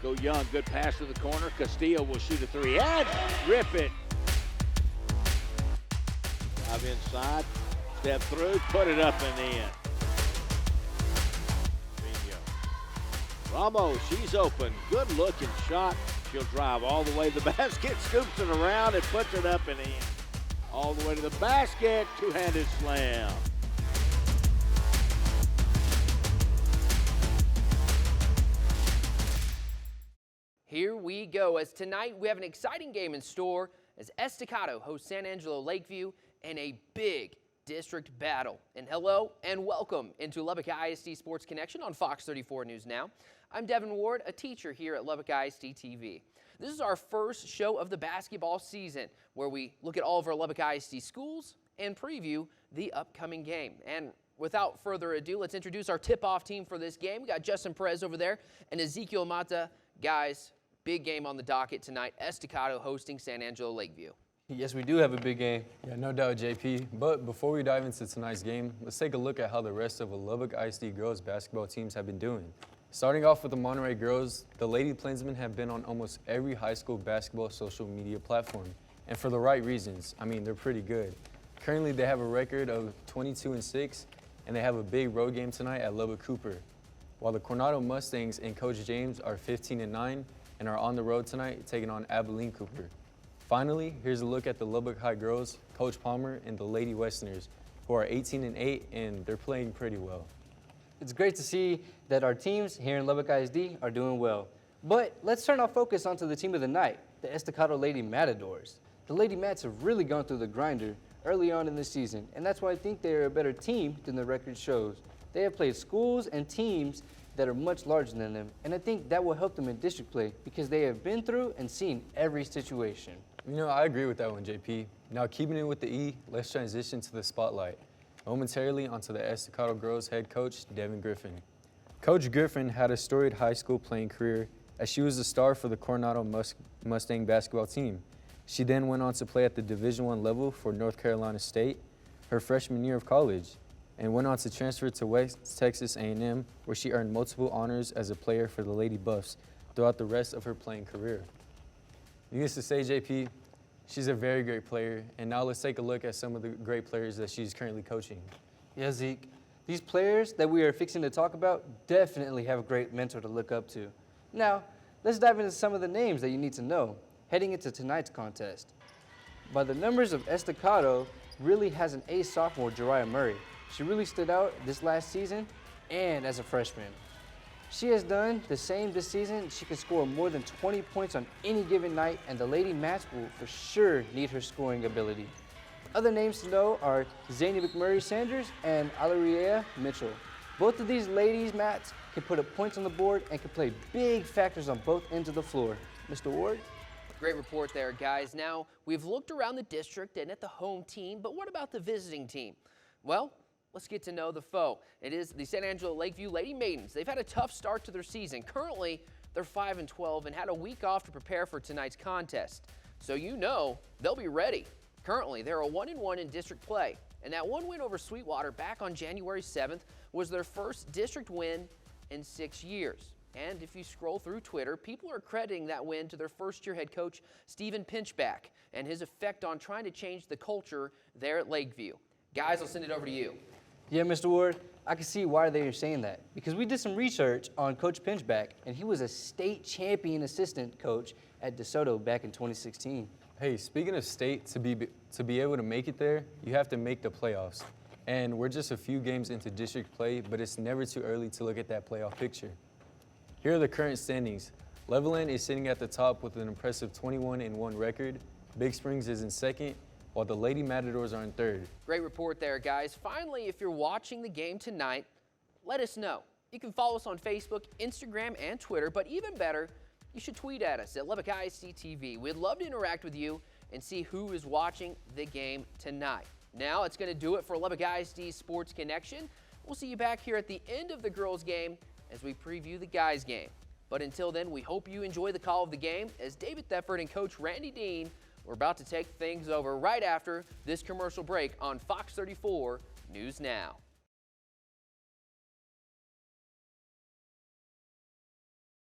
Go Young, good pass to the corner. Castillo will shoot a three and rip it. Drive inside, step through, put it up and in. Ramos, she's open. Good looking shot. She'll drive all the way to the basket, scoops it around and puts it up and in. All the way to the basket, two-handed slam. Here we go, as tonight we have an exciting game in store as Estacado hosts San Angelo Lakeview in a big district battle. And hello and welcome into Lubbock ISD Sports Connection on Fox 34 News Now. I'm Devin Ward, a teacher here at Lubbock ISD TV. This is our first show of the basketball season where we look at all of our Lubbock ISD schools and preview the upcoming game. And without further ado, let's introduce our tip-off team for this game. We got Justin Perez over there and Ezekiel Mata. Guys, big game on the docket tonight. Estacado hosting San Angelo Lakeview. Yes, we do have a big game. Yeah, no doubt, JP. But before we dive into tonight's game, let's take a look at how the rest of the Lubbock ISD girls basketball teams have been doing. Starting off with the Monterey girls, the Lady Plainsmen have been on almost every high school basketball social media platform, and for the right reasons. I mean, they're pretty good. Currently, they have a record of 22-6, and they have a big road game tonight at Lubbock Cooper. While the Coronado Mustangs and Coach James are 15-9 and are on the road tonight, taking on Abilene Cooper. Finally, here's a look at the Lubbock High girls, Coach Palmer and the Lady Westerners, who are 18-8, and they're playing pretty well. It's great to see that our teams here in Lubbock ISD are doing well. But let's turn our focus onto the team of the night, the Estacado Lady Matadors. The Lady Mats have really gone through the grinder early on in the season, and that's why I think they are a better team than the record shows. They have played schools and teams that are much larger than them, and I think that will help them in district play because they have been through and seen every situation. You know, I agree with that one, JP. Now, keeping it with the E, let's transition to the spotlight. Momentarily onto the Estacado girls head coach, Devin Griffin. Coach Griffin had a storied high school playing career as she was the star for the Coronado Mustang basketball team. She then went on to play at the Division I level for North Carolina State her freshman year of college, and went on to transfer to West Texas A&M, where she earned multiple honors as a player for the Lady Buffs throughout the rest of her playing career. Needless to say, JP, she's a very great player, and now let's take a look at some of the great players that she's currently coaching. Yeah, Zeke, these players that we are fixing to talk about definitely have a great mentor to look up to. Now, let's dive into some of the names that you need to know heading into tonight's contest. By the numbers of Estacado really has an ace sophomore, Jeriah Murray. She really stood out this last season and as a freshman. She has done the same this season. She can score more than 20 points on any given night, and the Lady Mats will for sure need her scoring ability. Other names to know are Zany McMurray Sanders and Alaria Mitchell. Both of these ladies' Mats can put up points on the board and can play big factors on both ends of the floor. Mr. Ward? Great report there, guys. Now, we've looked around the district and at the home team, but what about the visiting team? Well, let's get to know the foe. It is the San Angelo Lakeview Lady Maidens. They've had a tough start to their season. Currently, they're 5-12 and had a week off to prepare for tonight's contest. So you know they'll be ready. Currently, they're a 1-1 in district play, and that one win over Sweetwater back on January 7th was their first district win in 6 years. And if you scroll through Twitter, people are crediting that win to their first-year head coach, Stephen Pinchback, and his effect on trying to change the culture there at Lakeview. Guys, I'll send it over to you. Yeah, Mr. Ward, I can see why they are saying that. Because we did some research on Coach Pinchback, and he was a state champion assistant coach at DeSoto back in 2016. Hey, speaking of state, to be able to make it there, you have to make the playoffs. And we're just a few games into district play, but it's never too early to look at that playoff picture. Here are the current standings. Levelland is sitting at the top with an impressive 21-1 record. Big Springs is in second, while the Lady Matadors are in third. Great report there, guys. Finally, if you're watching the game tonight, let us know. You can follow us on Facebook, Instagram, and Twitter, but even better, you should tweet at us at Lubbock ISD TV. We'd love to interact with you and see who is watching the game tonight. Now, it's going to do it for Lubbock ISD Sports Connection. We'll see you back here at the end of the girls' game as we preview the guys' game. But until then, we hope you enjoy the call of the game as David Thefford and Coach Randy Dean we're about to take things over right after this commercial break on Fox 34 News Now.